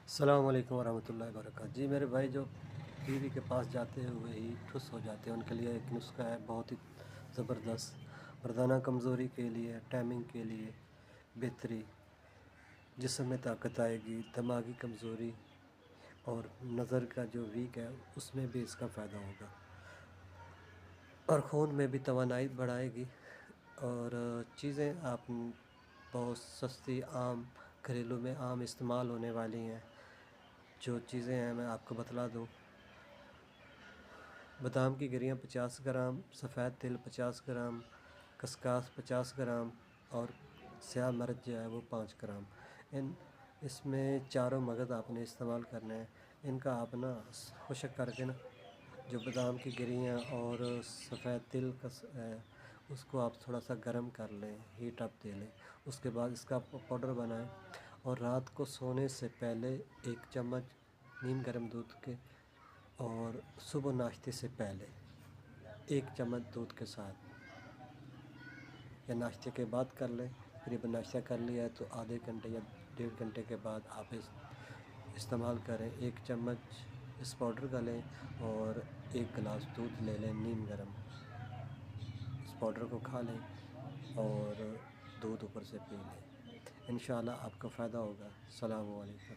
السلام علیکم ورحمۃ اللہ وبرکاتہ۔ جی میرے بھائی جو بیوی کے پاس جاتے ہوئے ہی ٹھس ہو جاتے ہیں، ان کے لیے ایک نسخہ ہے بہت ہی زبردست، مردانہ کمزوری کے لیے، ٹائمنگ کے لیے بہتری، جسم میں طاقت آئے گی، دماغی کمزوری اور نظر کا جو ویک ہے اس میں بھی اس کا فائدہ ہوگا، اور خون میں بھی توانائی بڑھائے گی۔ اور چیزیں آپ بہت سستی عام گھریلو میں عام استعمال ہونے والی ہیں۔ جو چیزیں ہیں میں آپ کو بتلا دوں۔ بادام کی گریاں 50 گرام، سفید تل 50 گرام، کسکاس 50 گرام اور سیاہ مرچ جو ہے وہ 5 گرام۔ اس میں چاروں مغز آپ نے استعمال کرنے ہیں۔ ان کا آپ نا خشک کر کے نا جو بادام کی گریاں اور سفید تل اس کو آپ تھوڑا سا گرم کر لیں، ہیٹ اپ دے لیں، اس کے بعد اس کا پاؤڈر بنائیں، اور رات کو سونے سے پہلے 1 چمچ نیم گرم دودھ کے، اور صبح ناشتے سے پہلے 1 چمچ دودھ کے ساتھ، یا ناشتے کے بعد کر لیں۔ قریب ناشتہ کر لیا ہے تو آدھے گھنٹے یا 1.5 گھنٹے کے بعد آپ استعمال کریں۔ 1 چمچ اس پاؤڈر کا لیں اور 1 گلاس دودھ لے لیں نیم گرم، اس پاؤڈر کو کھا لیں اور دودھ اوپر سے پی لیں، انشاءاللہ آپ کو فائدہ ہوگا۔ السلام علیکم۔